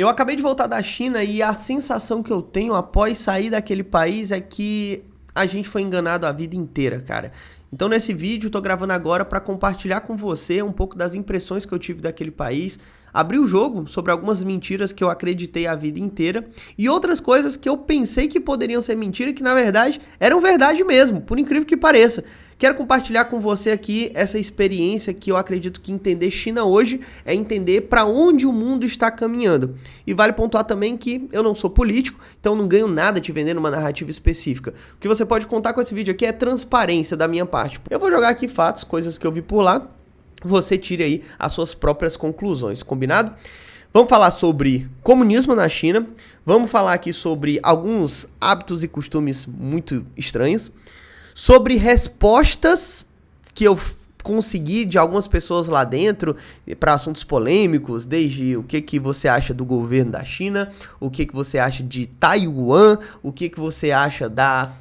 Eu acabei de voltar da China e a sensação que eu tenho após sair daquele país é que a gente foi enganado a vida inteira, cara. Então nesse vídeo eu tô gravando agora para compartilhar com você um pouco das impressões que eu tive daquele país, abrir o jogo sobre algumas mentiras que eu acreditei a vida inteira e outras coisas que eu pensei que poderiam ser mentira e que na verdade eram verdade mesmo, por incrível que pareça. Quero compartilhar com você aqui essa experiência que eu acredito que entender China hoje é entender para onde o mundo está caminhando. E vale pontuar também que eu não sou político, então não ganho nada te vendendo uma narrativa específica. O que você pode contar com esse vídeo aqui é transparência da minha parte. Eu vou jogar aqui fatos, coisas que eu vi por lá, você tire aí as suas próprias conclusões, combinado? Vamos falar sobre comunismo na China, vamos falar aqui sobre alguns hábitos e costumes muito estranhos, sobre respostas que eu consegui de algumas pessoas lá dentro para assuntos polêmicos, desde o que você acha do governo da China, o que você acha de Taiwan, o que você acha da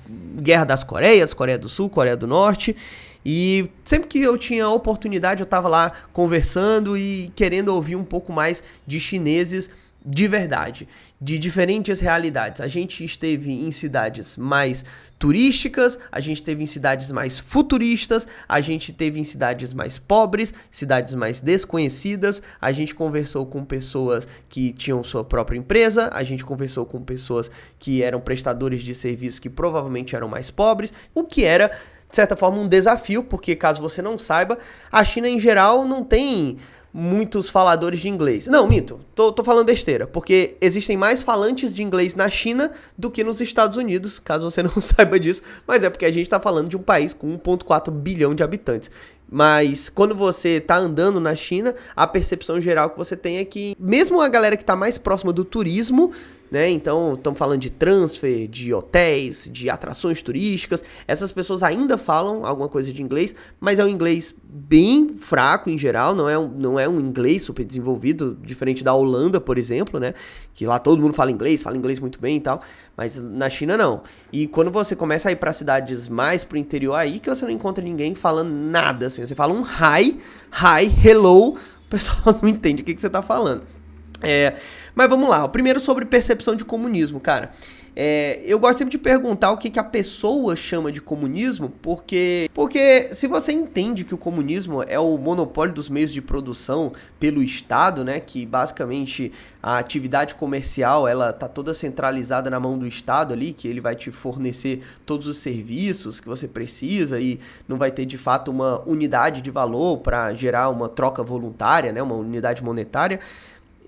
Guerra das Coreias, Coreia do Sul, Coreia do Norte. E sempre que eu tinha oportunidade eu estava lá conversando e querendo ouvir um pouco mais de chineses de verdade, de diferentes realidades. A gente esteve em cidades mais turísticas, a gente esteve em cidades mais futuristas, a gente esteve em cidades mais pobres, cidades mais desconhecidas, a gente conversou com pessoas que tinham sua própria empresa, a gente conversou com pessoas que eram prestadores de serviços que provavelmente eram mais pobres, o que era, de certa forma, um desafio, porque caso você não saiba, a China em geral não tem muitos faladores de inglês. Não, minto, tô falando besteira, porque existem mais falantes de inglês na China do que nos Estados Unidos, caso você não saiba disso, mas é porque a gente tá falando de um país com 1,4 bilhão de habitantes. Mas quando você tá andando na China, a percepção geral que você tem é que mesmo a galera que tá mais próxima do turismo, né, então estamos falando de transfer, de hotéis, de atrações turísticas, essas pessoas ainda falam alguma coisa de inglês, mas é um inglês bem fraco em geral, não é um inglês super desenvolvido, diferente da Holanda, por exemplo, né, que lá todo mundo fala inglês muito bem e tal, mas na China não. E quando você começa a ir para cidades mais pro interior, aí que você não encontra ninguém falando nada, assim, você fala um hi, hello, o pessoal não entende o que você tá falando. Mas vamos lá, primeiro sobre percepção de comunismo, cara. Eu gosto sempre de perguntar o que a pessoa chama de comunismo, porque se você entende que o comunismo é o monopólio dos meios de produção pelo Estado, né, que basicamente a atividade comercial ela tá toda centralizada na mão do Estado ali, que ele vai te fornecer todos os serviços que você precisa e não vai ter de fato uma unidade de valor para gerar uma troca voluntária, né, uma unidade monetária.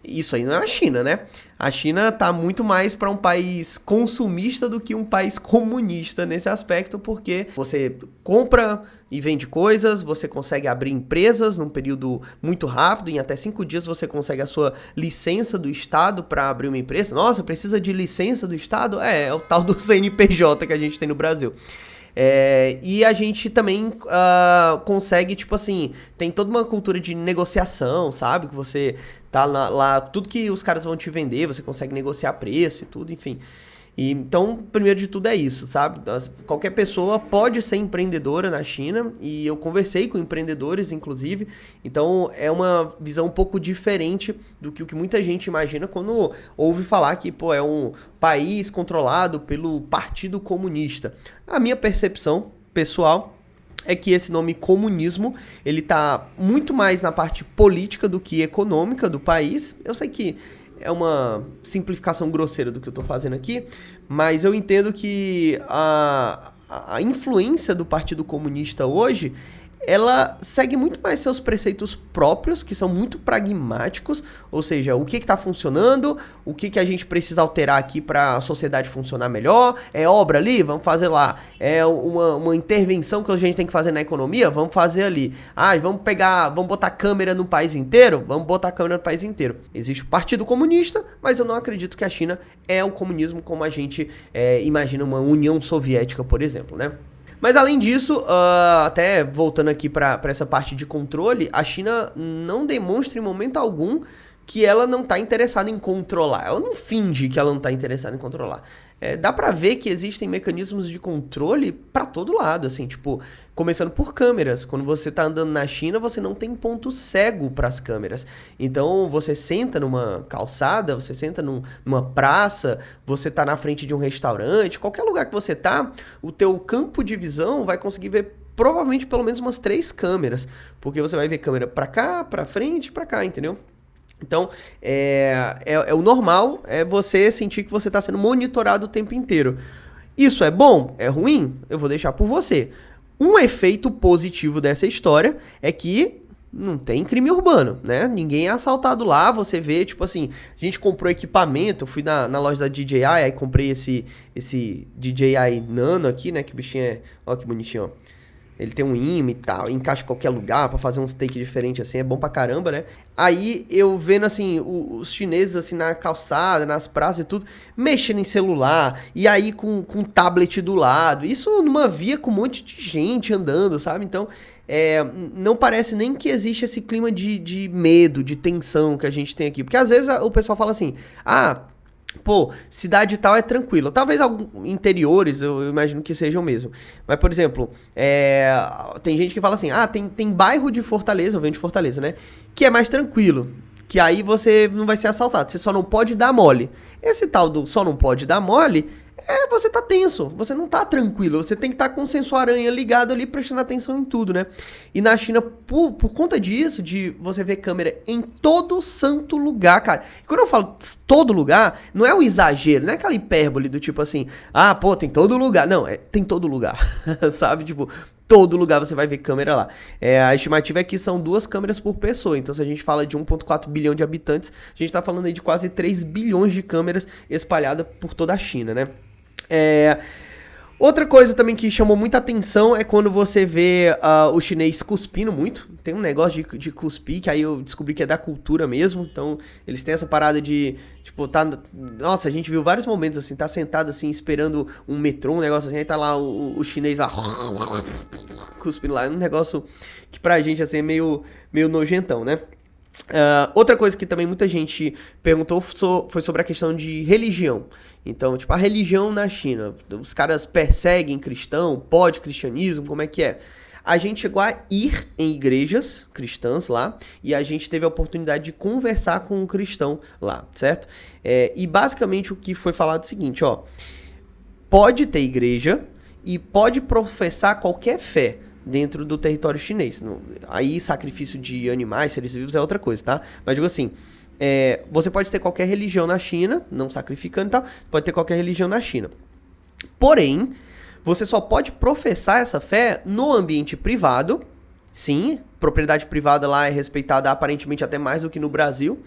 Isso aí não é a China, né? A China tá muito mais para um país consumista do que um país comunista nesse aspecto, porque você compra e vende coisas, você consegue abrir empresas num período muito rápido, em até 5 dias você consegue a sua licença do Estado para abrir uma empresa. Nossa, precisa de licença do Estado? É o tal do CNPJ que a gente tem no Brasil. E a gente também consegue, tipo assim, tem toda uma cultura de negociação, sabe? Que você tá lá, tudo que os caras vão te vender, você consegue negociar preço e tudo, enfim. Então, primeiro de tudo é isso, sabe? Qualquer pessoa pode ser empreendedora na China e eu conversei com empreendedores, inclusive. Então, é uma visão um pouco diferente do que o que muita gente imagina quando ouve falar que, é um país controlado pelo Partido Comunista. A minha percepção pessoal é que esse nome comunismo, ele tá muito mais na parte política do que econômica do país. Eu sei que é uma simplificação grosseira do que eu tô fazendo aqui, mas eu entendo que a influência do Partido Comunista hoje, ela segue muito mais seus preceitos próprios, que são muito pragmáticos, ou seja, o que está funcionando, o que a gente precisa alterar aqui para a sociedade funcionar melhor, é obra ali, vamos fazer lá, é uma intervenção que a gente tem que fazer na economia, vamos fazer ali, vamos botar câmera no país inteiro, vamos botar câmera no país inteiro. Existe o Partido Comunista, mas eu não acredito que a China é o comunismo como a gente imagina uma União Soviética, por exemplo, né? Mas além disso, até voltando aqui para essa parte de controle, a China não demonstra em momento algum que ela não tá interessada em controlar. Ela não finge que ela não tá interessada em controlar. Dá pra ver que existem mecanismos de controle pra todo lado, assim, tipo, começando por câmeras. Quando você tá andando na China, você não tem ponto cego pras câmeras. Então, você senta numa calçada, você senta numa praça, você tá na frente de um restaurante, qualquer lugar que você tá, o teu campo de visão vai conseguir ver provavelmente pelo menos umas 3 câmeras, porque você vai ver câmera pra cá, pra frente, pra cá, entendeu? Então, o normal é você sentir que você está sendo monitorado o tempo inteiro. Isso é bom? É ruim? Eu vou deixar por você. Um efeito positivo dessa história é que não tem crime urbano, né? Ninguém é assaltado lá, você vê, tipo assim, a gente comprou equipamento, fui na loja da DJI, aí comprei esse DJI Nano aqui, né? Que bichinho é, ó que bonitinho, ó. Ele tem um imã e tal, encaixa em qualquer lugar pra fazer uns take diferentes assim, é bom pra caramba, né? Aí eu vendo assim, os chineses assim na calçada, nas praças e tudo, mexendo em celular, e aí com tablet do lado, isso numa via com um monte de gente andando, sabe? Então, não parece nem que existe esse clima de medo, de tensão que a gente tem aqui. Porque às vezes o pessoal fala assim, pô, cidade tal é tranquila. Talvez alguns interiores, eu imagino que sejam mesmo. Mas, por exemplo, tem gente que fala assim, tem bairro de Fortaleza, eu venho de Fortaleza, né? Que é mais tranquilo. Que aí você não vai ser assaltado. Você só não pode dar mole. Esse tal do só não pode dar mole, você tá tenso. Você não tá tranquilo. Você tem que estar com o sensor aranha ligado ali, prestando atenção em tudo, né? E na China, por conta disso, de você ver câmera em todo santo lugar, cara. E quando eu falo todo lugar, não é um exagero, não é aquela hipérbole do tipo assim, pô, tem todo lugar. Não, tem todo lugar, sabe? Tipo, todo lugar você vai ver câmera lá. A estimativa é que são 2 câmeras por pessoa. Então, se a gente fala de 1,4 bilhão de habitantes, a gente tá falando aí de quase 3 bilhões de câmeras espalhadas por toda a China, né? Outra coisa também que chamou muita atenção é quando você vê o chinês cuspindo muito. Tem um negócio de cuspir, que aí eu descobri que é da cultura mesmo. Então, eles têm essa parada de, tipo, nossa, a gente viu vários momentos assim, tá sentado assim, esperando um metrô, um negócio assim, aí tá lá o chinês lá, cuspindo lá. É um negócio que pra gente, assim, é meio nojentão, né? Outra coisa que também muita gente perguntou foi sobre a questão de religião. Então, tipo, a religião na China. Os caras perseguem cristão? Pode cristianismo? Como é que é? A gente chegou a ir em igrejas cristãs lá e a gente teve a oportunidade de conversar com um cristão lá, certo? E basicamente o que foi falado é o seguinte, ó. Pode ter igreja e pode professar qualquer fé dentro do território chinês. Aí sacrifício de animais, seres vivos é outra coisa, tá? Mas digo assim, você pode ter qualquer religião na China, não sacrificando e tal, pode ter qualquer religião na China. Porém, você só pode professar essa fé no ambiente privado. Sim, propriedade privada lá é respeitada aparentemente até mais do que no Brasil.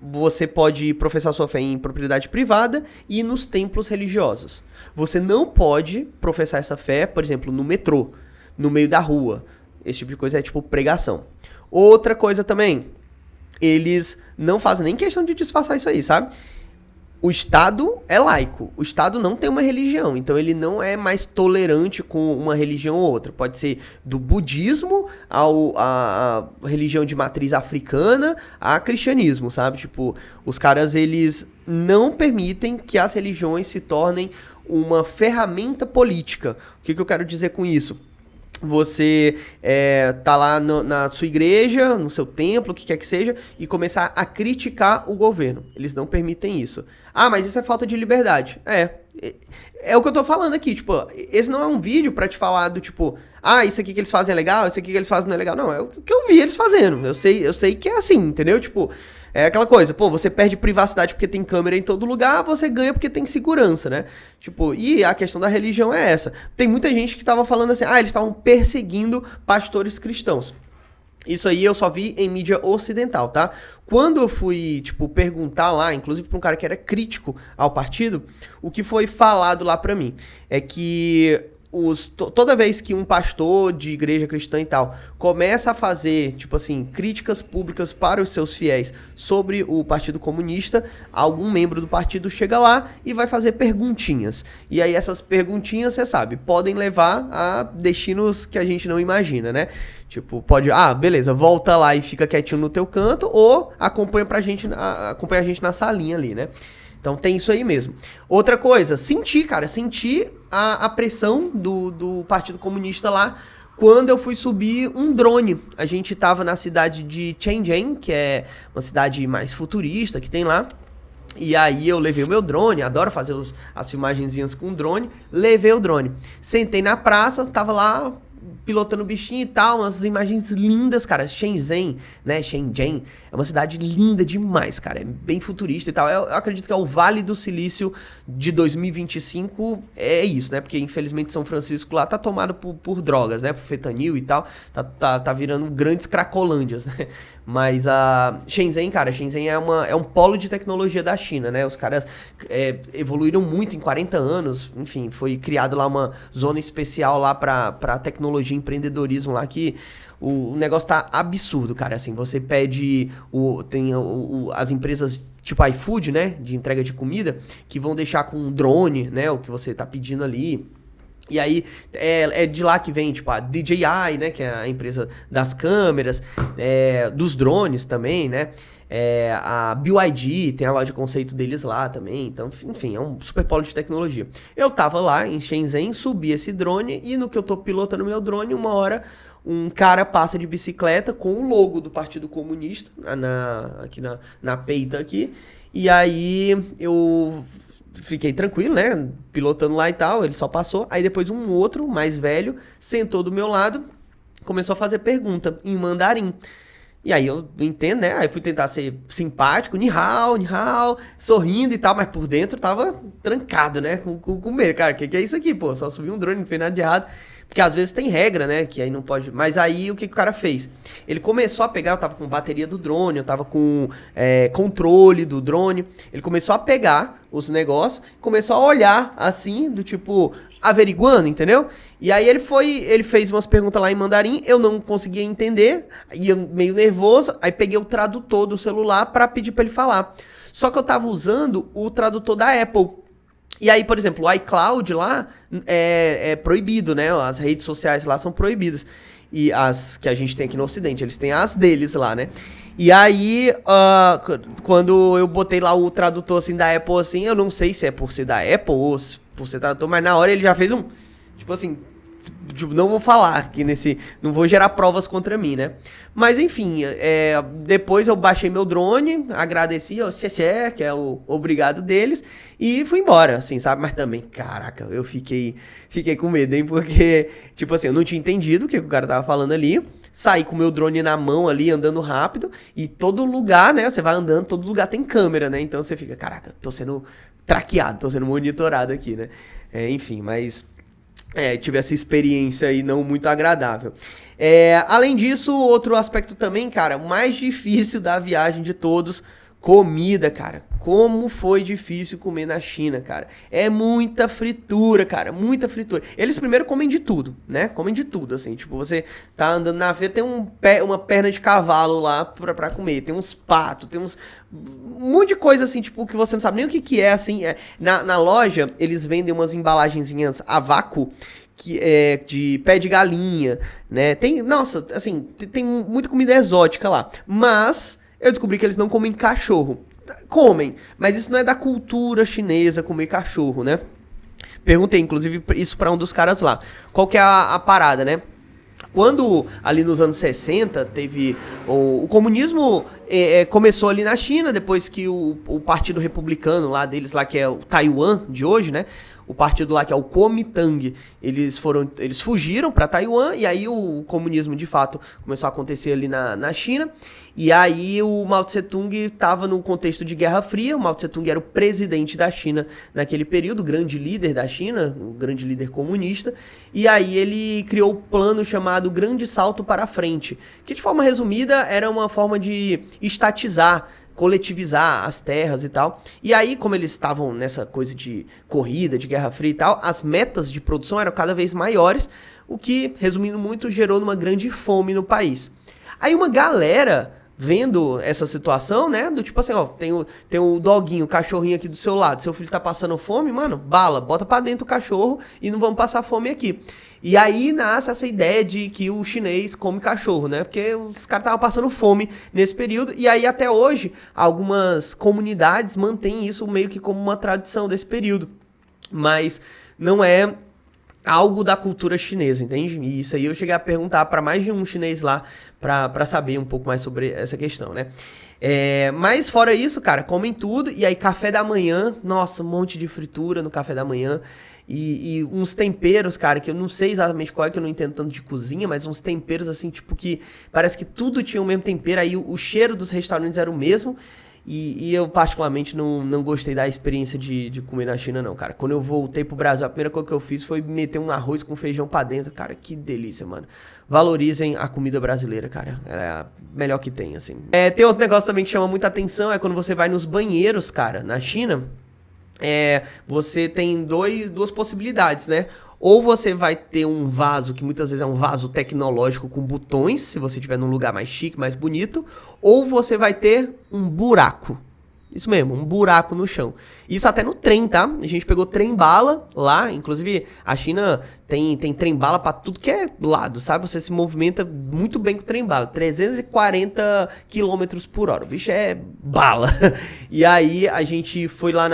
Você pode professar sua fé em propriedade privada e nos templos religiosos. Você não pode professar essa fé, por exemplo, no metrô, no meio da rua. Esse tipo de coisa é tipo pregação. Outra coisa também, eles não fazem nem questão de disfarçar isso aí, sabe? O Estado é laico, o Estado não tem uma religião, então ele não é mais tolerante com uma religião ou outra. Pode ser do budismo a religião de matriz africana a cristianismo, sabe? Tipo, os caras, eles não permitem que as religiões se tornem uma ferramenta política. O que eu quero dizer com isso? Você tá lá na sua igreja, no seu templo, o que quer que seja, e começar a criticar o governo. Eles não permitem isso. Mas isso é falta de liberdade. É o que eu tô falando aqui, tipo, esse não é um vídeo pra te falar do tipo, isso aqui que eles fazem é legal, isso aqui que eles fazem não é legal. Não, é o que eu vi eles fazendo. Eu sei que é assim, entendeu? Tipo, é aquela coisa, pô, você perde privacidade porque tem câmera em todo lugar, você ganha porque tem segurança, né? Tipo, e a questão da religião é essa. Tem muita gente que tava falando assim, eles estavam perseguindo pastores cristãos. Isso aí eu só vi em mídia ocidental, tá? Quando eu fui, tipo, perguntar lá, inclusive pra um cara que era crítico ao partido, o que foi falado lá pra mim é que toda vez que um pastor de igreja cristã e tal começa a fazer, tipo assim, críticas públicas para os seus fiéis sobre o Partido Comunista, algum membro do partido chega lá e vai fazer perguntinhas. E aí essas perguntinhas, você sabe, podem levar a destinos que a gente não imagina, né? Tipo, pode, beleza, volta lá e fica quietinho no teu canto, ou acompanha a gente na salinha ali, né? Então tem isso aí mesmo. Outra coisa, senti a pressão do Partido Comunista lá quando eu fui subir um drone. A gente tava na cidade de Shenzhen, que é uma cidade mais futurista que tem lá. E aí eu levei o meu drone, adoro fazer as filmagenzinhas com drone, levei o drone. Sentei na praça, tava lá pilotando o bichinho e tal, umas imagens lindas, cara. Shenzhen, né? Shenzhen é uma cidade linda demais, cara. É bem futurista e tal. Eu acredito que é o Vale do Silício de 2025, é isso, né? Porque infelizmente São Francisco lá tá tomado por drogas, né? Por fentanil e tal. Tá virando grandes cracolândias, né? Mas a Shenzhen, cara, Shenzhen é um polo de tecnologia da China, né? Os caras evoluíram muito em 40 anos. Enfim, foi criado lá uma zona especial lá pra tecnologia e empreendedorismo lá que o negócio tá absurdo, cara. Assim, você pede as empresas tipo iFood, né? De entrega de comida, que vão deixar com um drone, né? O que você tá pedindo ali. E aí, é de lá que vem, tipo, a DJI, né, que é a empresa das câmeras, dos drones também, né, a BYD, tem a loja de conceito deles lá também, então, enfim, é um super polo de tecnologia. Eu tava lá em Shenzhen, subi esse drone, e no que eu tô pilotando meu drone, uma hora um cara passa de bicicleta com o logo do Partido Comunista, aqui na peita aqui, e aí eu fiquei tranquilo, né? Pilotando lá e tal, ele só passou. Aí depois um outro, mais velho, sentou do meu lado, começou a fazer pergunta em mandarim. E aí eu não entendo, né? Aí fui tentar ser simpático, ni hao, sorrindo e tal, mas por dentro tava trancado, né? Com medo. Cara, o que é isso aqui, pô? Só subi um drone, não fez nada de errado. Porque às vezes tem regra, né? Que aí não pode. Mas aí o que o cara fez? Ele começou a pegar, eu tava com bateria do drone, eu tava com controle do drone. Ele começou a pegar os negócios, começou a olhar assim, do tipo, averiguando, entendeu? E aí ele fez umas perguntas lá em mandarim, eu não conseguia entender, ia meio nervoso, aí peguei o tradutor do celular pra pedir pra ele falar. Só que eu tava usando o tradutor da Apple. E aí, por exemplo, o iCloud lá é proibido, né? As redes sociais lá são proibidas. E as que a gente tem aqui no Ocidente, eles têm as deles lá, né? E aí, quando eu botei lá o tradutor assim da Apple, assim, eu não sei se é por ser da Apple ou por ser tradutor, mas na hora ele já fez tipo assim, não vou falar aqui não vou gerar provas contra mim, né? Mas enfim, depois eu baixei meu drone, agradeci ao Xexé, que é o obrigado deles, e fui embora, assim, sabe? Mas também, caraca, eu fiquei com medo, hein? Porque, tipo assim, eu não tinha entendido o que o cara tava falando ali, saí com o meu drone na mão ali, andando rápido, e todo lugar, né, você vai andando, todo lugar tem câmera, né? Então você fica, caraca, tô sendo traqueado, tô sendo monitorado aqui, né? Enfim, mas tive essa experiência aí não muito agradável. Além disso, outro aspecto também, cara, o mais difícil da viagem de todos, comida, cara. Como foi difícil comer na China, cara. É muita fritura, cara, muita fritura. Eles primeiro comem de tudo, né? Comem de tudo, assim. Tipo, você tá andando na feira, tem uma perna de cavalo lá pra comer. Tem uns patos, tem um monte de coisa, assim, tipo, que você não sabe nem o que é, assim. Na loja, eles vendem umas embalagenzinhas a vácuo, que é de pé de galinha, né? Nossa, assim, tem muita comida exótica lá. Mas eu descobri que eles não comem cachorro. Comem, mas isso não é da cultura chinesa comer cachorro, né? Perguntei, inclusive, isso pra um dos caras lá. Qual que é a parada, né? Quando, ali nos anos 60, teve o comunismo começou ali na China, depois que o partido republicano lá deles, lá que é o Taiwan de hoje, né? O partido lá que é o Kuomintang, eles fugiram para Taiwan, e aí o comunismo de fato começou a acontecer ali na China. E aí o Mao Tse Tung estava no contexto de Guerra Fria. O Mao Tse Tung era o presidente da China naquele período, o grande líder da China, o grande líder comunista. E aí ele criou o plano chamado Grande Salto para a Frente, que de forma resumida era uma forma de estatizar, coletivizar as terras e tal. E aí, como eles estavam nessa coisa de corrida, de Guerra Fria e tal, as metas de produção eram cada vez maiores, o que, resumindo muito, gerou numa grande fome no país. Aí uma galera vendo essa situação, né? Do tipo assim, ó, tem o doguinho, o cachorrinho aqui do seu lado. Seu filho tá passando fome, mano, bala, bota pra dentro o cachorro e não vamos passar fome aqui. E aí nasce essa ideia de que o chinês come cachorro, né? Porque os caras estavam passando fome nesse período. E aí até hoje, algumas comunidades mantêm isso meio que como uma tradição desse período. Mas não é algo da cultura chinesa, entende? E isso aí eu cheguei a perguntar para mais de um chinês lá para saber um pouco mais sobre essa questão, né? Mas fora isso, cara, comem tudo. E aí café da manhã, nossa, um monte de fritura no café da manhã. E uns temperos, cara, que eu não sei exatamente qual é, que eu não entendo tanto de cozinha, mas uns temperos assim, tipo que parece que tudo tinha o mesmo tempero. Aí o cheiro dos restaurantes era o mesmo. E eu, particularmente, não gostei da experiência de comer na China, não, cara. Quando eu voltei pro Brasil, a primeira coisa que eu fiz foi meter um arroz com feijão pra dentro. Cara, que delícia, mano. Valorizem a comida brasileira, cara. Ela é a melhor que tem, assim. Tem outro negócio também que chama muita atenção, é quando você vai nos banheiros, cara, na China. Você tem duas possibilidades, né? Ou você vai ter um vaso, que muitas vezes é um vaso tecnológico com botões, se você estiver num lugar mais chique, mais bonito. Ou você vai ter um buraco. Isso mesmo, um buraco no chão. Isso até no trem, tá? A gente pegou trem-bala lá, inclusive a China tem trem-bala pra tudo que é lado, sabe? Você se movimenta muito bem com trem-bala, 340 km por hora, o bicho é bala. E aí a gente foi lá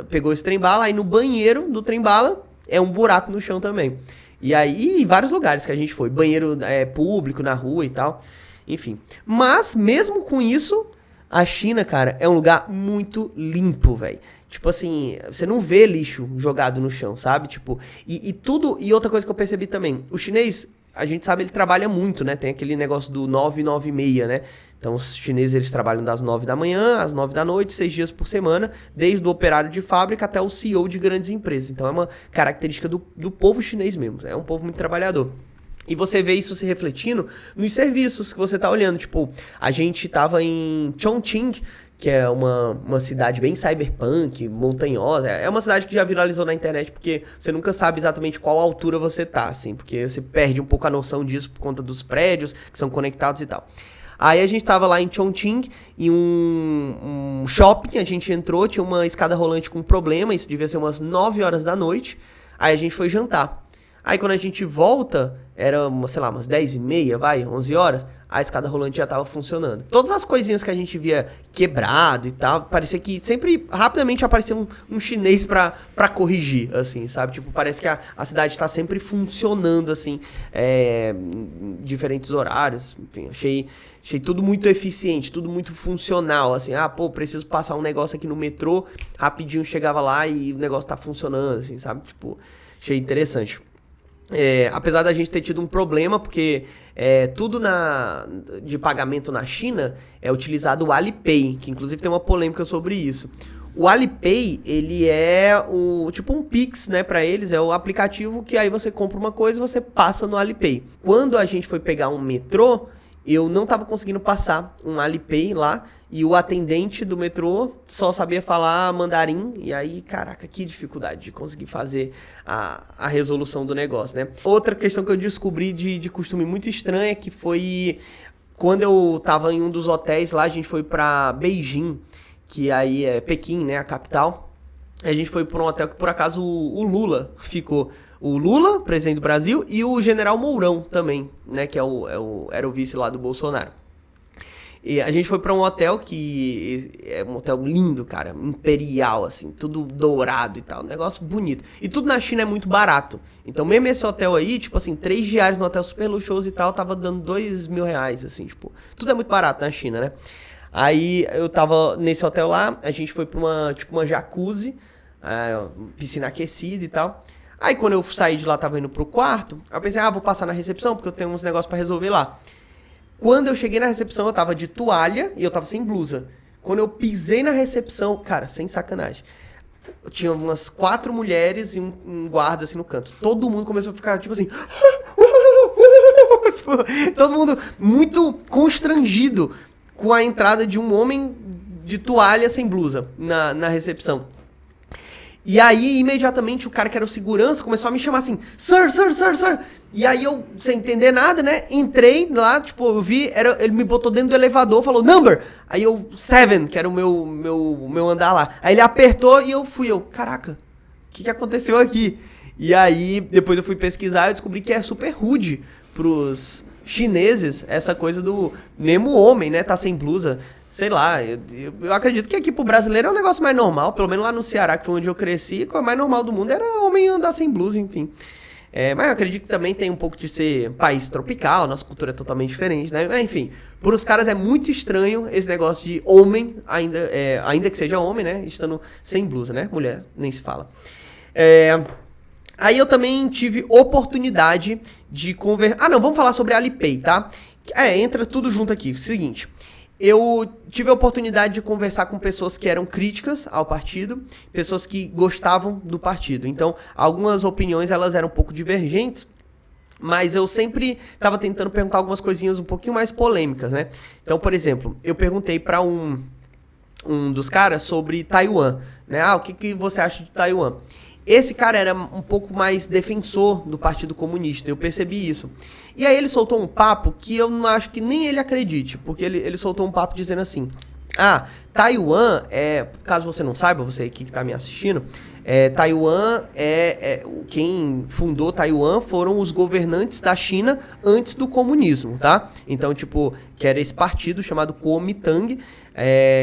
pegou esse trem-bala, aí no banheiro do trem-bala é um buraco no chão também. E aí, vários lugares que a gente foi, banheiro público, na rua e tal, enfim. Mas, mesmo com isso, a China, cara, é um lugar muito limpo, velho. Tipo assim, você não vê lixo jogado no chão, sabe? Tipo, e outra coisa que eu percebi também, o chinês, a gente sabe, ele trabalha muito, né? Tem aquele negócio do 9-9-6, né? Então, os chineses, eles trabalham das 9 da manhã às 9 da noite, 6 dias por semana, desde o operário de fábrica até o CEO de grandes empresas. Então, é uma característica do povo chinês mesmo. É um povo muito trabalhador. E você vê isso se refletindo nos serviços que você tá olhando. Tipo, a gente tava em Chongqing, que é uma cidade bem cyberpunk, montanhosa. É uma cidade que já viralizou na internet, porque você nunca sabe exatamente qual altura você tá, assim. Porque você perde um pouco a noção disso por conta dos prédios que são conectados e tal. Aí a gente tava lá em Chongqing, em um shopping, a gente entrou, tinha uma escada rolante com problema, isso devia ser umas 9 horas da noite. Aí a gente foi jantar. Aí quando a gente volta, era, sei lá, umas 10h30, 11 horas, a escada rolante já tava funcionando. Todas as coisinhas que a gente via quebrado e tal, parecia que sempre, rapidamente aparecia um chinês pra corrigir, assim, sabe? Tipo, parece que a cidade tá sempre funcionando, assim, em diferentes horários. Enfim, achei tudo muito eficiente, tudo muito funcional, assim. Preciso passar um negócio aqui no metrô, rapidinho chegava lá e o negócio tá funcionando, assim, sabe? Tipo, achei interessante. Apesar da gente ter tido um problema, porque tudo de pagamento na China é utilizado o Alipay, que inclusive tem uma polêmica sobre isso. O Alipay, ele é tipo um Pix, né, pra eles, é o aplicativo que aí você compra uma coisa e você passa no Alipay. Quando a gente foi pegar um metrô, eu não tava conseguindo passar um Alipay lá, e o atendente do metrô só sabia falar mandarim, e aí, caraca, que dificuldade de conseguir fazer a resolução do negócio, né? Outra questão que eu descobri de costume muito estranha, que foi quando eu tava em um dos hotéis lá, a gente foi pra Beijing, que aí é Pequim, né, a capital. A gente foi pra um hotel que por acaso o Lula ficou. O Lula, presidente do Brasil, e o General Mourão também, né, que era o vice lá do Bolsonaro. E a gente foi pra um hotel que é um hotel lindo, cara, imperial, assim, tudo dourado e tal, um negócio bonito. E tudo na China é muito barato. Então mesmo esse hotel aí, tipo assim, 3 diários no hotel super luxuoso e tal, tava dando R$2.000, assim, tipo, tudo é muito barato na China, né? Aí eu tava nesse hotel lá, a gente foi pra uma jacuzzi, piscina aquecida e tal. Aí quando eu saí de lá, tava indo pro quarto, eu pensei, vou passar na recepção, porque eu tenho uns negócios pra resolver lá. Quando eu cheguei na recepção, eu tava de toalha e eu tava sem blusa. Quando eu pisei na recepção, cara, sem sacanagem, tinha umas 4 mulheres e um guarda assim no canto. Todo mundo começou a ficar tipo assim... Todo mundo muito constrangido com a entrada de um homem de toalha sem blusa na recepção. E aí, imediatamente, o cara que era o segurança começou a me chamar assim, Sir, Sir, Sir, Sir. E aí eu, sem entender nada, né, entrei lá, tipo, eu vi, ele me botou dentro do elevador, falou, number. Aí eu, 7, que era o meu andar lá. Aí ele apertou e eu fui, caraca, o que aconteceu aqui? E aí, depois eu fui pesquisar e eu descobri que é super rude pros chineses essa coisa do mesmo homem, né, tá sem blusa. Sei lá, eu acredito que aqui pro brasileiro é um negócio mais normal, pelo menos lá no Ceará, que foi onde eu cresci, o mais normal do mundo era homem andar sem blusa, enfim. Mas eu acredito que também tem um pouco de ser país tropical, nossa cultura é totalmente diferente, né? Mas, enfim, para os caras é muito estranho esse negócio de homem, ainda que seja homem, né? Estando sem blusa, né? Mulher, nem se fala. Aí eu também tive oportunidade de conversar... Ah, não, vamos falar sobre a Alipay, tá? Entra tudo junto aqui. Seguinte... Eu tive a oportunidade de conversar com pessoas que eram críticas ao partido, pessoas que gostavam do partido. Então, algumas opiniões elas eram um pouco divergentes, mas eu sempre estava tentando perguntar algumas coisinhas um pouquinho mais polêmicas, né? Então, por exemplo, eu perguntei para um dos caras sobre Taiwan, né? O que você acha de Taiwan? Esse cara era um pouco mais defensor do Partido Comunista, eu percebi isso. E aí ele soltou um papo que eu não acho que nem ele acredite, porque ele soltou um papo dizendo assim, Taiwan caso você não saiba, você aqui que está me assistindo, Taiwan quem fundou Taiwan foram os governantes da China antes do comunismo, tá? Então, tipo, que era esse partido chamado Kuomintang,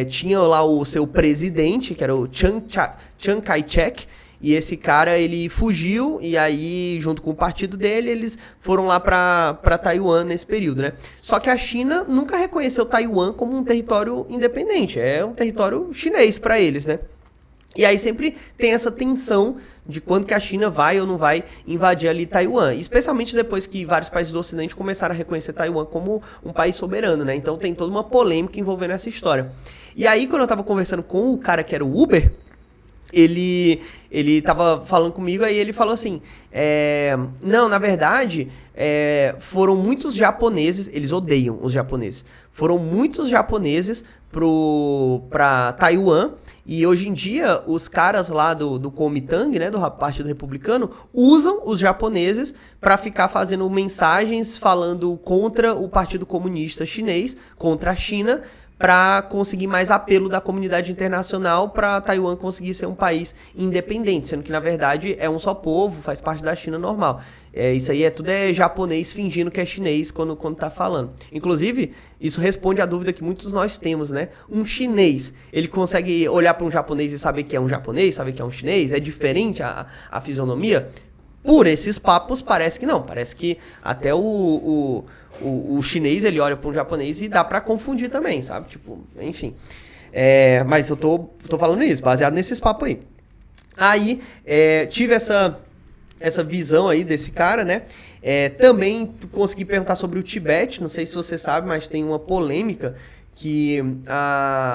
tinha lá o seu presidente, que era o Chiang Kai-shek. E esse cara, ele fugiu, e aí, junto com o partido dele, eles foram lá pra Taiwan nesse período, né? Só que a China nunca reconheceu Taiwan como um território independente, é um território chinês pra eles, né? E aí sempre tem essa tensão de quando que a China vai ou não vai invadir ali Taiwan, especialmente depois que vários países do Ocidente começaram a reconhecer Taiwan como um país soberano, né? Então tem toda uma polêmica envolvendo essa história. E aí, quando eu tava conversando com o cara que era o Uber, ele tava falando comigo, aí ele falou assim, não, na verdade, foram muitos japoneses, eles odeiam os japoneses, foram muitos japoneses pra Taiwan, e hoje em dia os caras lá do Kuomintang, né, do Partido Republicano, usam os japoneses para ficar fazendo mensagens falando contra o Partido Comunista Chinês, contra a China, para conseguir mais apelo da comunidade internacional para Taiwan conseguir ser um país independente, sendo que, na verdade, é um só povo, faz parte da China normal. Isso aí tudo é japonês fingindo que é chinês quando tá falando. Inclusive, isso responde à dúvida que muitos de nós temos, né? Um chinês, ele consegue olhar para um japonês e saber que é um japonês, saber que é um chinês? É diferente a fisionomia? Por esses papos, parece que não. Parece que até o chinês, ele olha para um japonês e dá para confundir também, sabe? Tipo, enfim. Mas eu tô falando isso, baseado nesses papos aí. Aí, tive essa visão aí desse cara, né? Também consegui perguntar sobre o Tibete, não sei se você sabe, mas tem uma polêmica que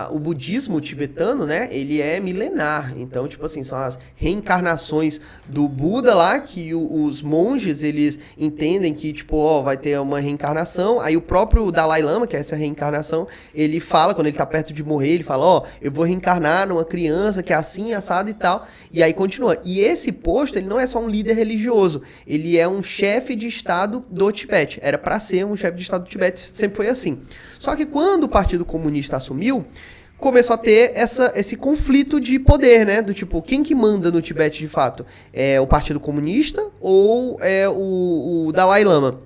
o budismo tibetano, né, ele é milenar. Então, tipo assim, são as reencarnações do Buda lá, que os monges, eles entendem que, tipo, vai ter uma reencarnação. Aí o próprio Dalai Lama, que é essa reencarnação, ele fala, quando ele tá perto de morrer, ele fala, eu vou reencarnar numa criança que é assim, assado e tal. E aí continua. E esse posto, ele não é só um líder religioso, ele é um chefe de estado do Tibete. Era pra ser um chefe de estado do Tibete, sempre foi assim. Só que quando o Partido Comunista assumiu, começou a ter esse conflito de poder, né? Do tipo, quem que manda no Tibete de fato? É o Partido Comunista ou é o Dalai Lama?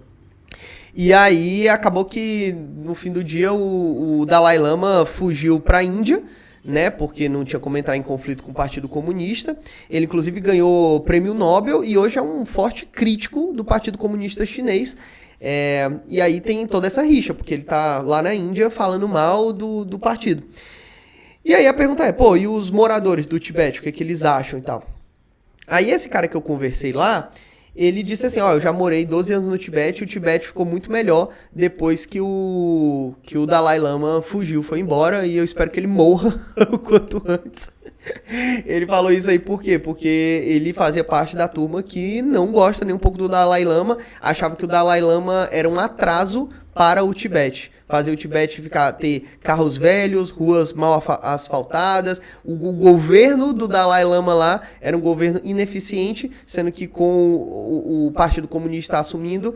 E aí acabou que no fim do dia o Dalai Lama fugiu para a Índia, né? Porque não tinha como entrar em conflito com o Partido Comunista. Ele inclusive ganhou o Prêmio Nobel e hoje é um forte crítico do Partido Comunista Chinês. E aí tem toda essa rixa, porque ele tá lá na Índia falando mal do partido. E aí a pergunta é, e os moradores do Tibete, o que eles acham e tal? Aí esse cara que eu conversei lá, ele disse assim, eu já morei 12 anos no Tibete, e o Tibete ficou muito melhor depois que o Dalai Lama fugiu, foi embora, e eu espero que ele morra o quanto antes. Ele falou isso aí por quê? Porque ele fazia parte da turma que não gosta nem um pouco do Dalai Lama, achava que o Dalai Lama era um atraso para o Tibete. fazer o Tibete ter carros velhos, ruas mal asfaltadas. O governo do Dalai Lama lá era um governo ineficiente, sendo que com o Partido Comunista assumindo,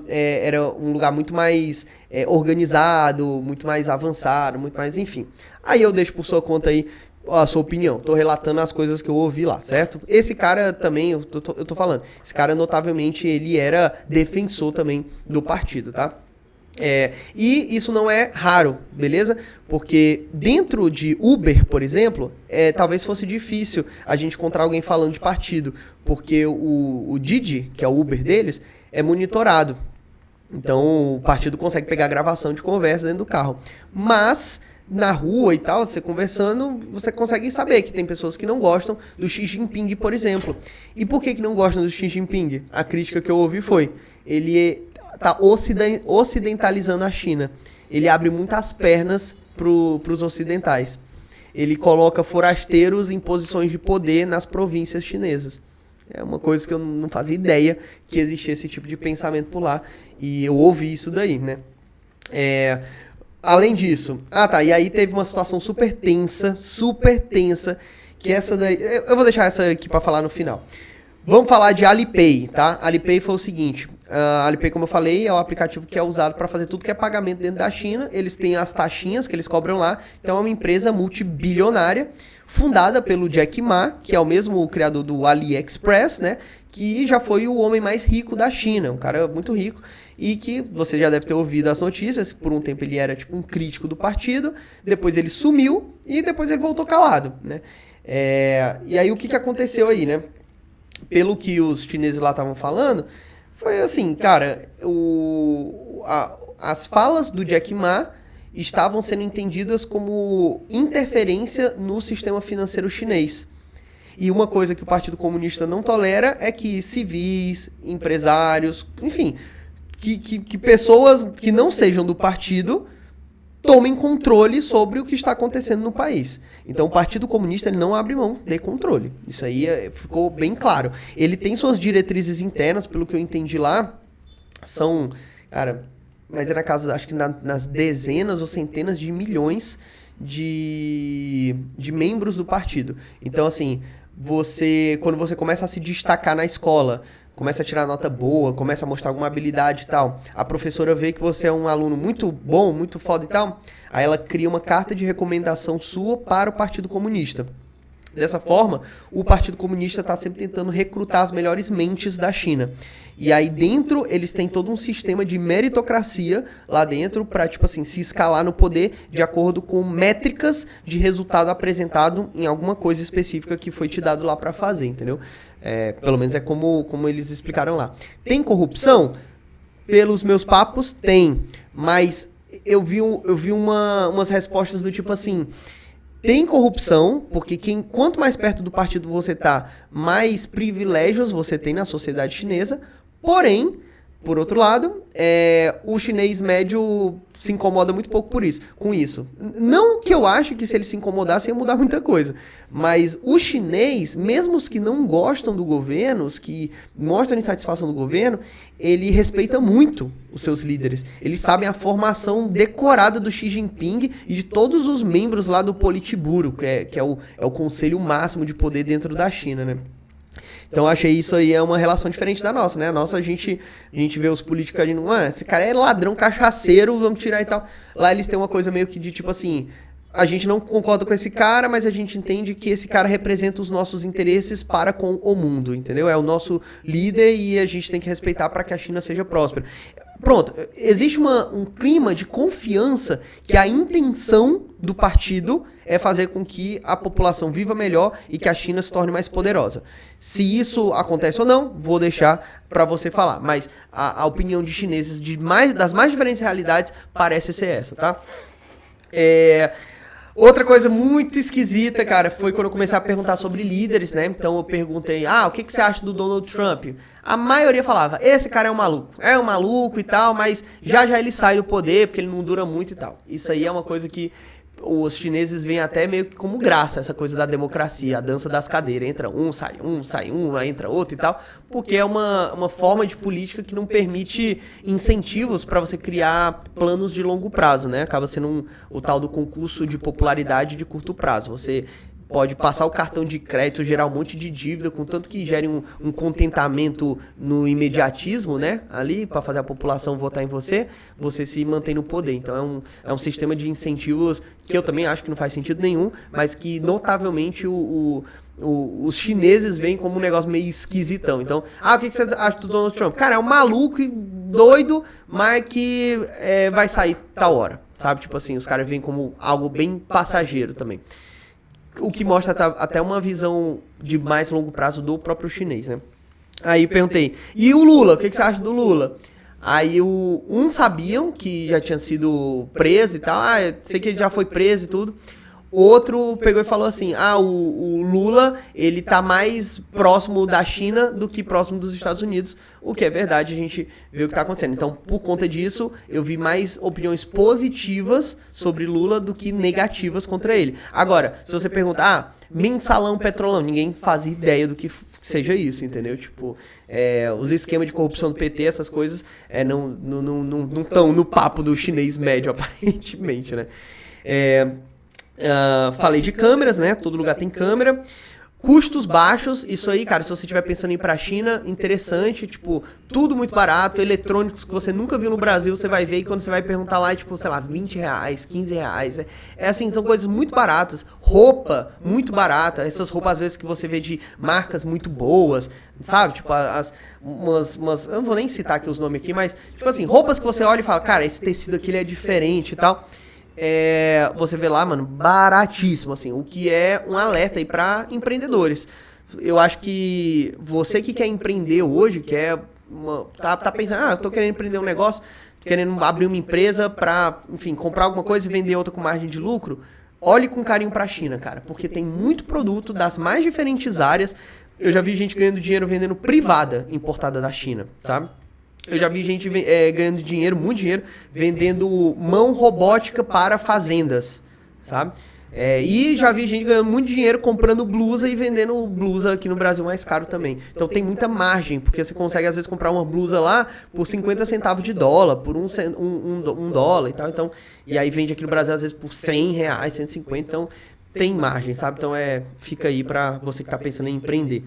era um lugar muito mais organizado, muito mais avançado, muito mais, enfim. Aí eu deixo por sua conta aí a sua opinião. Tô relatando as coisas que eu ouvi lá, certo? Esse cara também, eu tô falando, esse cara notavelmente ele era defensor também do partido, tá? E isso não é raro, beleza? Porque dentro de Uber, por exemplo, talvez fosse difícil a gente encontrar alguém falando de partido, porque o Didi, que é o Uber deles, é monitorado. Então o partido consegue pegar gravação de conversa dentro do carro. Mas na rua e tal, você conversando, você consegue saber que tem pessoas que não gostam do Xi Jinping, por exemplo. E por que não gostam do Xi Jinping? A crítica que eu ouvi foi, ele tá ocidentalizando a China. Ele abre muitas pernas pros ocidentais. Ele coloca forasteiros em posições de poder nas províncias chinesas. É uma coisa que eu não fazia ideia que existia esse tipo de pensamento por lá. E eu ouvi isso daí, né? Além disso... e aí teve uma situação super tensa, que essa daí... Eu vou deixar essa aqui pra falar no final. Vamos falar de Alipay, tá? Alipay foi o seguinte, Alipay, como eu falei, é o aplicativo que é usado para fazer tudo que é pagamento dentro da China. Eles têm as taxinhas que eles cobram lá, então é uma empresa multibilionária, fundada pelo Jack Ma, que é o mesmo criador do AliExpress, né? Que já foi o homem mais rico da China, um cara muito rico, e que você já deve ter ouvido as notícias, por um tempo ele era tipo um crítico do partido, depois ele sumiu e depois ele voltou calado, né? E aí o que aconteceu aí, né? Pelo que os chineses lá estavam falando, foi assim, cara, as falas do Jack Ma estavam sendo entendidas como interferência no sistema financeiro chinês. E uma coisa que o Partido Comunista não tolera é que civis, empresários, enfim, que pessoas que não sejam do partido tomem controle sobre o que está acontecendo no país. Então o Partido Comunista ele não abre mão de controle. Isso aí ficou bem claro. Ele tem suas diretrizes internas, pelo que eu entendi lá, são, cara, mas é na casa, acho que nas dezenas ou centenas de milhões de membros do partido. Então, assim, quando você começa a se destacar na escola, começa a tirar nota boa, começa a mostrar alguma habilidade e tal, a professora vê que você é um aluno muito bom, muito foda e tal, aí ela cria uma carta de recomendação sua para o Partido Comunista. Dessa forma, o Partido Comunista está sempre tentando recrutar as melhores mentes da China. E aí dentro, eles têm todo um sistema de meritocracia lá dentro para, tipo assim, se escalar no poder de acordo com métricas de resultado apresentado em alguma coisa específica que foi te dado lá para fazer, entendeu? Pelo menos é como eles explicaram lá. Tem corrupção? Pelos meus papos, tem. Mas eu vi umas respostas do tipo assim... Tem corrupção, porque quanto mais perto do partido você tá, mais privilégios você tem na sociedade chinesa. Porém, por outro lado, o chinês médio se incomoda muito pouco com isso. Não que eu ache que se ele se incomodasse ia mudar muita coisa. Mas o chinês, mesmo os que não gostam do governo, os que mostram insatisfação do governo, ele respeita muito os seus líderes. Eles sabem a formação decorada do Xi Jinping e de todos os membros lá do Politburo, que é o conselho máximo de poder dentro da China, né? Então eu achei isso aí uma relação diferente da nossa, né? A nossa, a gente vê os políticos ali, esse cara é ladrão, cachaceiro, vamos tirar e tal. Lá eles têm uma coisa meio que de tipo assim, a gente não concorda com esse cara, mas a gente entende que esse cara representa os nossos interesses para com o mundo, entendeu? É o nosso líder e a gente tem que respeitar para que a China seja próspera. Pronto, existe um clima de confiança que a intenção do partido é fazer com que a população viva melhor e que a China se torne mais poderosa. Se isso acontece ou não, vou deixar para você falar. Mas a opinião de chineses das mais diferentes realidades parece ser essa, tá? Outra coisa muito esquisita, cara, foi quando eu comecei a perguntar sobre líderes, né? Então eu perguntei, o que você acha do Donald Trump? A maioria falava, esse cara é um maluco e tal, mas já ele sai do poder porque ele não dura muito e tal. Isso aí é uma coisa que os chineses veem até meio que como graça essa coisa da democracia, a dança das cadeiras. Entra um, sai um, aí entra outro e tal, porque é uma forma de política que não permite incentivos para você criar planos de longo prazo, né? Acaba sendo o tal do concurso de popularidade de curto prazo. Você pode passar o cartão de crédito, gerar um monte de dívida, contanto que gere um contentamento no imediatismo, né? Ali, para fazer a população votar em você, você se mantém no poder. Então é um sistema de incentivos que eu também acho que não faz sentido nenhum, mas que notavelmente os chineses veem como um negócio meio esquisitão. Então, o que você acha do Donald Trump? Cara, é um maluco e doido, mas que vai sair tal hora, sabe? Tipo assim, os caras veem como algo bem passageiro também. O que mostra até uma visão de mais longo prazo do próprio chinês, né? Aí perguntei, e o Lula? O que você acha do Lula? Aí uns sabiam que já tinha sido preso e tal, sei que ele já foi preso e tudo. Outro pegou e falou assim, o Lula, ele tá mais próximo da China do que próximo dos Estados Unidos, o que é verdade, a gente vê o que tá acontecendo. Então, por conta disso, eu vi mais opiniões positivas sobre Lula do que negativas contra ele. Agora, se você perguntar, mensalão, petrolão, ninguém faz ideia do que seja isso, entendeu? Tipo, os esquemas de corrupção do PT, essas coisas, não estão no papo do chinês médio, aparentemente, né? Falei de câmeras, né? Todo lugar tem câmera. Custos baixos, isso aí, cara, se você estiver pensando em ir pra China, interessante, tipo, tudo muito barato, eletrônicos que você nunca viu no Brasil, você vai ver e quando você vai perguntar lá, tipo, sei lá, R$20, R$15, assim, são coisas muito baratas, roupa muito barata, essas roupas às vezes que você vê de marcas muito boas, sabe, tipo, eu não vou nem citar aqui os nomes aqui, mas, tipo assim, roupas que você olha e fala, cara, esse tecido aqui ele é diferente e tal. Você vê lá, mano, baratíssimo, assim, o que é um alerta aí pra empreendedores. Eu acho que você que quer empreender hoje, tá pensando, eu tô querendo empreender um negócio, querendo abrir uma empresa pra, enfim, comprar alguma coisa e vender outra com margem de lucro, olhe com carinho pra China, cara, porque tem muito produto das mais diferentes áreas. Eu já vi gente ganhando dinheiro vendendo privada importada da China, sabe? Eu já vi gente ganhando dinheiro, muito dinheiro, vendendo mão robótica para fazendas, sabe? E já vi gente ganhando muito dinheiro comprando blusa e vendendo blusa aqui no Brasil mais caro também. Então tem muita margem, porque você consegue às vezes comprar uma blusa lá por 50 centavos de dólar, por um dólar e tal. Então, e aí vende aqui no Brasil às vezes por R$100, 150, então tem margem, sabe? Então fica aí pra você que tá pensando em empreender.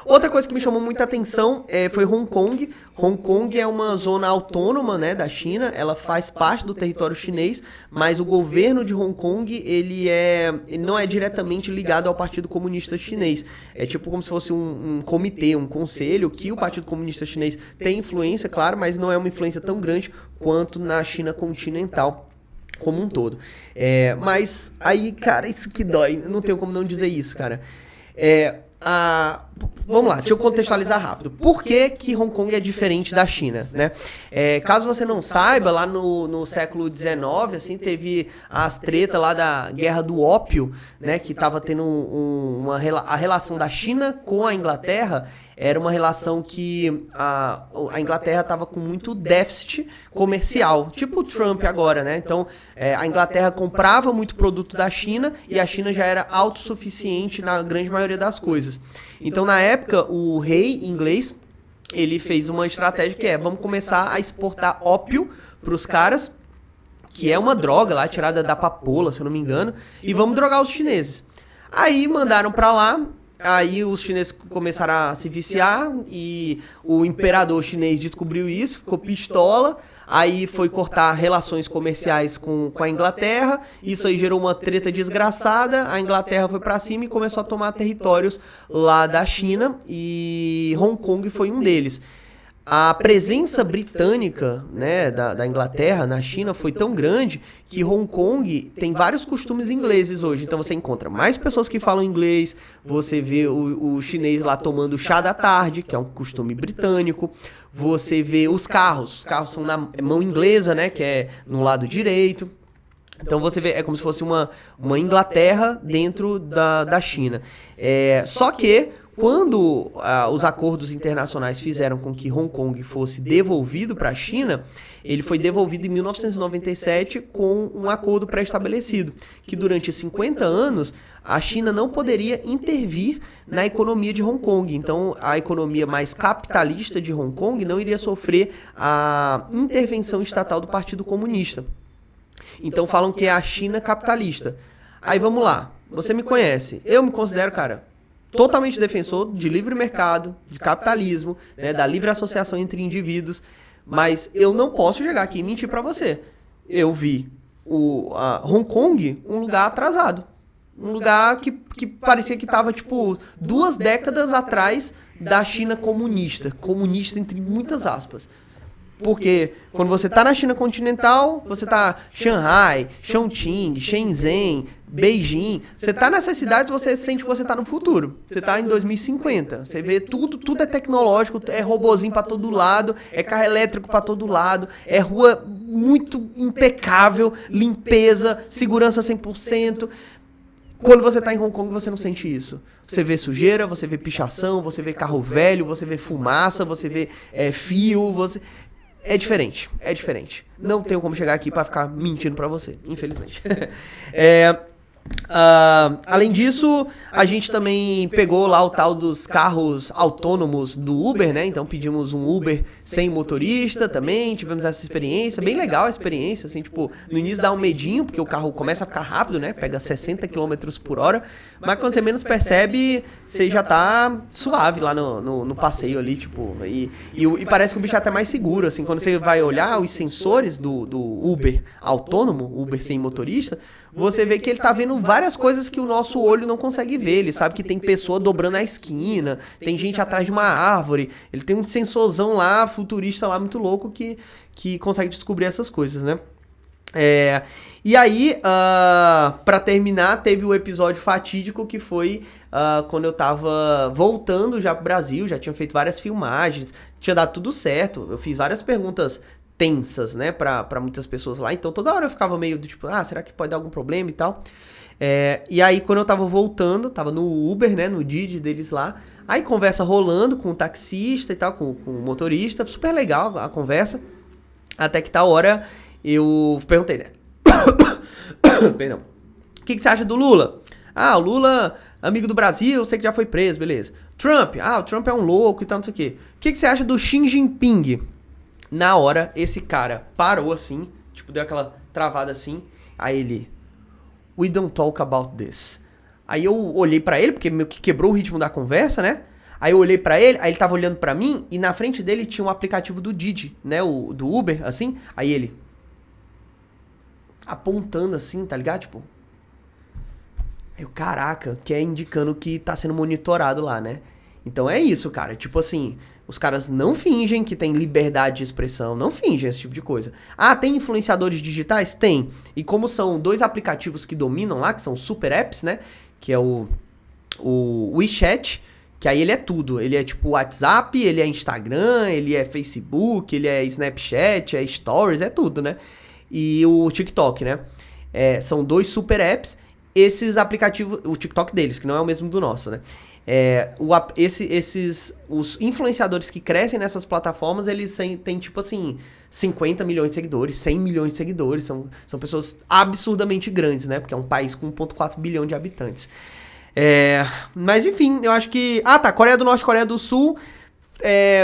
Outra coisa que me chamou muita atenção foi Hong Kong. Hong Kong é uma zona autônoma, né, da China, ela faz parte do território chinês, mas o governo de Hong Kong ele não é diretamente ligado ao Partido Comunista Chinês. É tipo como se fosse um comitê, um conselho, que o Partido Comunista Chinês tem influência, claro, mas não é uma influência tão grande quanto na China continental como um todo. Mas aí, cara, isso que dói, eu não tenho como não dizer isso, cara. Vamos lá, deixa eu contextualizar rápido. Por que Hong Kong é diferente da China, né? Caso você não saiba, lá no século XIX, assim, teve as tretas lá da Guerra do Ópio, né? Que tava tendo a relação da China com a Inglaterra era uma relação que a Inglaterra tava com muito déficit comercial, tipo o Trump agora, né? Então, a Inglaterra comprava muito produto da China e a China já era autossuficiente na grande maioria das coisas. Então, na época, o rei inglês, ele fez uma estratégia que vamos começar a exportar ópio para os caras, que é uma droga lá, tirada da papoula, se eu não me engano, e vamos drogar os chineses. Aí mandaram para lá, aí os chineses começaram a se viciar e o imperador chinês descobriu isso, ficou pistola, aí foi cortar relações comerciais com a Inglaterra, isso aí gerou uma treta desgraçada, a Inglaterra foi pra cima e começou a tomar territórios lá da China e Hong Kong foi um deles. A presença britânica, né, da Inglaterra na China foi tão grande que Hong Kong tem vários costumes ingleses hoje. Então você encontra mais pessoas que falam inglês, você vê o chinês lá tomando chá da tarde, que é um costume britânico. Você vê os carros são na mão inglesa, né, que é no lado direito. Então você vê, é como se fosse uma Inglaterra dentro da China. Só que quando os acordos internacionais fizeram com que Hong Kong fosse devolvido para a China, ele foi devolvido em 1997 com um acordo pré-estabelecido, que durante 50 anos a China não poderia intervir na economia de Hong Kong. Então a economia mais capitalista de Hong Kong não iria sofrer a intervenção estatal do Partido Comunista. Então falam que é a China capitalista. Aí vamos lá, você me conhece, eu me considero, cara, totalmente defensor de livre mercado, de capitalismo, né, da livre associação entre indivíduos, mas eu não posso chegar aqui e mentir pra você. Eu vi Hong Kong um lugar atrasado, um lugar que parecia que estava tipo 2 décadas atrás da China comunista entre muitas aspas. Porque quando você tá na China continental, você tá Shanghai, Chongqing, Shenzhen, Beijing, você tá nessas cidades, você sente que você tá no futuro. Você tá em 2050. Você vê tudo é tecnológico, é robozinho pra todo lado, é carro elétrico pra todo lado, é rua muito impecável, limpeza, segurança 100%. Quando você tá em Hong Kong, você não sente isso. Você vê sujeira, você vê pichação, você vê carro velho, você vê fumaça, você vê fio, É diferente. Não tenho como chegar aqui pra ficar mentindo pra você, infelizmente. Além disso, a gente também pegou lá o tal dos carros autônomos do Uber, né? Então pedimos um Uber sem motorista também, tivemos essa experiência, bem legal a experiência, assim, tipo, no início dá um medinho, porque o carro começa a ficar rápido, né? Pega 60 km por hora, mas quando você menos percebe, você já tá suave lá no passeio ali, tipo, e parece que o bicho é até mais seguro, assim, quando você vai olhar os sensores do Uber autônomo, Uber sem motorista, você vê que ele tá vendo várias coisas que o nosso olho não consegue ver. Ele sabe que tem pessoa dobrando a esquina, tem gente atrás de uma árvore. Ele tem um sensorzão lá, futurista lá, muito louco, que consegue descobrir essas coisas, né? E aí, pra terminar, teve o episódio fatídico que foi quando eu tava voltando já pro Brasil, já tinha feito várias filmagens, tinha dado tudo certo, eu fiz várias perguntas tensas, né, pra muitas pessoas lá, então toda hora eu ficava meio do tipo, será que pode dar algum problema e tal? E aí quando eu tava voltando, tava no Uber, né, no Didi deles lá, aí conversa rolando com o taxista e tal, com o motorista, super legal a conversa, até que tal hora eu perguntei, né, perdão, o que você acha do Lula? O Lula, amigo do Brasil, eu sei que já foi preso, beleza. Trump, o Trump é um louco e tal, não sei o quê. O que você acha do Xi Jinping? Na hora, esse cara parou assim, tipo, deu aquela travada assim. Aí ele, we don't talk about this. Aí eu olhei pra ele, porque meio que quebrou o ritmo da conversa, né? Aí eu olhei pra ele, aí ele tava olhando pra mim, e na frente dele tinha um aplicativo do Didi, né? Do Uber, assim. Aí ele, apontando assim, tá ligado? Tipo, aí eu, caraca, que é indicando que tá sendo monitorado lá, né? Então é isso, cara. Tipo assim, os caras não fingem que tem liberdade de expressão, não fingem esse tipo de coisa. Tem influenciadores digitais? Tem. E como são 2 aplicativos que dominam lá, que são super apps, né? Que é o WeChat, que aí ele é tudo. Ele é tipo WhatsApp, ele é Instagram, ele é Facebook, ele é Snapchat, é Stories, é tudo, né? E o TikTok, né? São 2 super apps. Esses aplicativos, o TikTok deles, que não é o mesmo do nosso, né? Os influenciadores que crescem nessas plataformas, eles têm tipo assim, 50 milhões de seguidores, 100 milhões de seguidores, são pessoas absurdamente grandes, né? Porque é um país com 1,4 bilhão de habitantes. Mas enfim, eu acho que... Coreia do Norte, Coreia do Sul,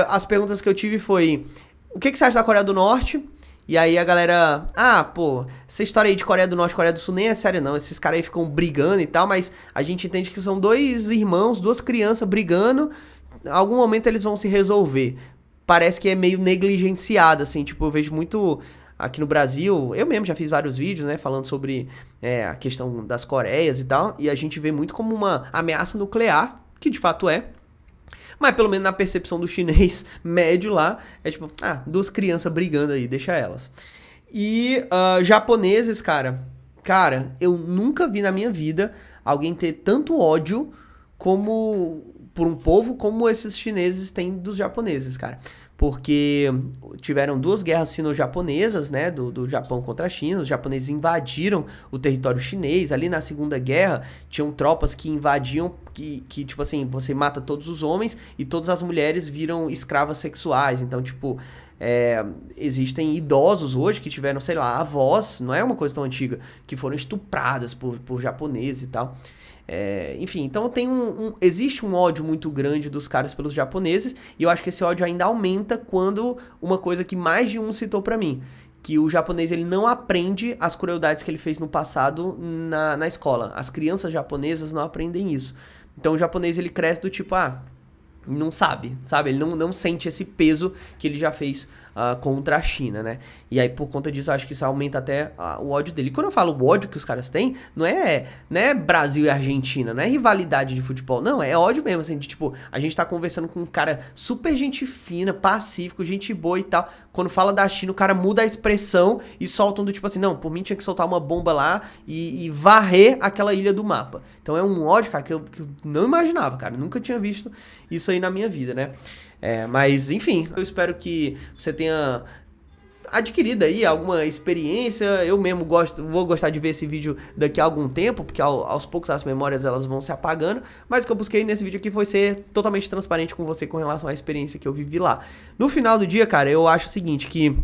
as perguntas que eu tive foi, o que você acha da Coreia do Norte? E aí a galera, essa história aí de Coreia do Norte e Coreia do Sul nem é séria não, esses caras aí ficam brigando e tal, mas a gente entende que são 2 irmãos, 2 crianças brigando, em algum momento eles vão se resolver. Parece que é meio negligenciado, assim, tipo, eu vejo muito aqui no Brasil, eu mesmo já fiz vários vídeos, né, falando sobre a questão das Coreias e tal, e a gente vê muito como uma ameaça nuclear, que de fato é. Mas pelo menos na percepção do chinês médio lá, é tipo, 2 crianças brigando aí, deixa elas. E japoneses, cara, eu nunca vi na minha vida alguém ter tanto ódio por um povo como esses chineses têm dos japoneses, cara. porque tiveram duas guerras sino-japonesas, né, do Japão contra a China. Os japoneses invadiram o território chinês. Ali na Segunda Guerra, tinham tropas que invadiam, que tipo assim, você mata todos os homens e todas as mulheres viram escravas sexuais. Então, tipo, existem idosos hoje que tiveram, sei lá, avós, não é uma coisa tão antiga, que foram estupradas por japoneses e tal. Enfim, então existe um ódio muito grande dos caras pelos japoneses, e eu acho que esse ódio ainda aumenta quando uma coisa que mais de um citou pra mim, que o japonês ele não aprende as crueldades que ele fez no passado na escola. As crianças japonesas não aprendem isso. Então o japonês ele cresce do tipo, não sabe? Ele não sente esse peso que ele já fez contra a China, né? E aí, por conta disso, eu acho que isso aumenta até o ódio dele. E quando eu falo o ódio que os caras têm, não é Brasil e Argentina, não é rivalidade de futebol, não, é ódio mesmo, assim, de tipo, a gente tá conversando com um cara super gente fina, pacífico, gente boa e tal. Quando fala da China, o cara muda a expressão e soltam do tipo assim, não, por mim tinha que soltar uma bomba lá e varrer aquela ilha do mapa. Então é um ódio, cara, que eu não imaginava, cara. Eu nunca tinha visto isso aí na minha vida, né? Mas, enfim, eu espero que você tenha adquirido aí alguma experiência. Eu mesmo vou gostar de ver esse vídeo daqui a algum tempo, porque aos poucos as memórias elas vão se apagando, mas o que eu busquei nesse vídeo aqui foi ser totalmente transparente com você com relação à experiência que eu vivi lá. No final do dia, cara, eu acho o seguinte, que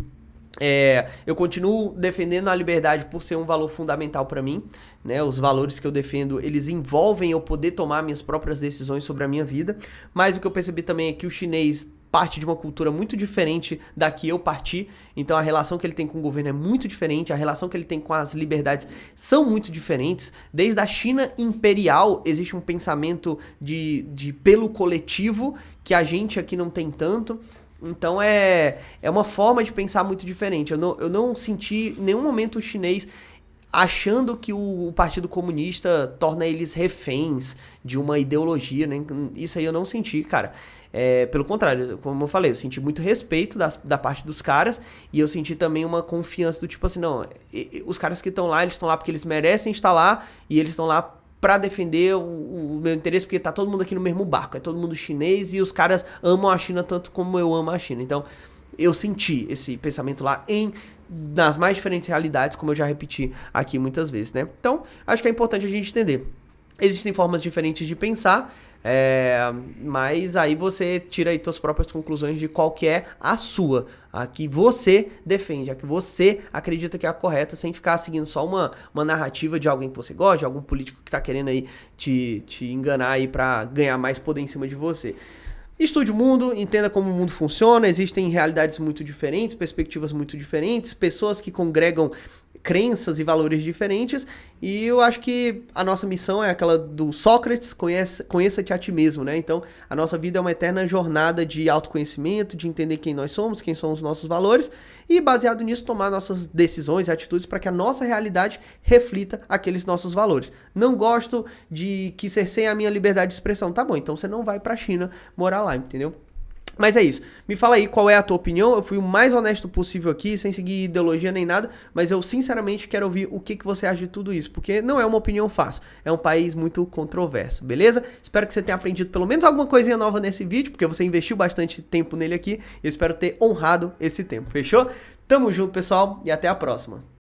eu continuo defendendo a liberdade por ser um valor fundamental pra mim, né? Os valores que eu defendo, eles envolvem eu poder tomar minhas próprias decisões sobre a minha vida, mas o que eu percebi também é que o chinês parte de uma cultura muito diferente da que eu parti, então a relação que ele tem com o governo é muito diferente, a relação que ele tem com as liberdades são muito diferentes. Desde a China imperial existe um pensamento de pelo coletivo que a gente aqui não tem tanto. Então é uma forma de pensar muito diferente. Eu não senti em nenhum momento o chinês achando que o Partido Comunista torna eles reféns de uma ideologia, né? Isso aí eu não senti, cara. Pelo contrário, como eu falei, eu senti muito respeito da parte dos caras, e eu senti também uma confiança do tipo assim, não, os caras que estão lá, eles estão lá porque eles merecem estar lá, e eles estão lá pra defender o meu interesse, porque tá todo mundo aqui no mesmo barco, é todo mundo chinês, e os caras amam a China tanto como eu amo a China. Então, eu senti esse pensamento lá nas mais diferentes realidades, como eu já repeti aqui muitas vezes, né? Então, acho que é importante a gente entender. Existem formas diferentes de pensar, mas aí você tira aí suas próprias conclusões de qual que é a sua, a que você defende, a que você acredita que é a correta, sem ficar seguindo só uma narrativa de alguém que você gosta, de algum político que tá querendo aí te enganar aí pra ganhar mais poder em cima de você. Estude o mundo, entenda como o mundo funciona, existem realidades muito diferentes, perspectivas muito diferentes, pessoas que congregam crenças e valores diferentes, e eu acho que a nossa missão é aquela do Sócrates, conheça-te a ti mesmo, né? Então, a nossa vida é uma eterna jornada de autoconhecimento, de entender quem nós somos, quem são os nossos valores, e baseado nisso, tomar nossas decisões e atitudes para que a nossa realidade reflita aqueles nossos valores. Não gosto de que cerceiem a minha liberdade de expressão. Tá bom, então você não vai pra China morar lá, entendeu? Mas é isso. Me fala aí qual é a tua opinião. Eu fui o mais honesto possível aqui, sem seguir ideologia nem nada, mas eu sinceramente quero ouvir o que você acha de tudo isso, porque não é uma opinião fácil. É um país muito controverso, beleza? Espero que você tenha aprendido pelo menos alguma coisinha nova nesse vídeo, porque você investiu bastante tempo nele aqui, e eu espero ter honrado esse tempo, fechou? Tamo junto, pessoal, e até a próxima.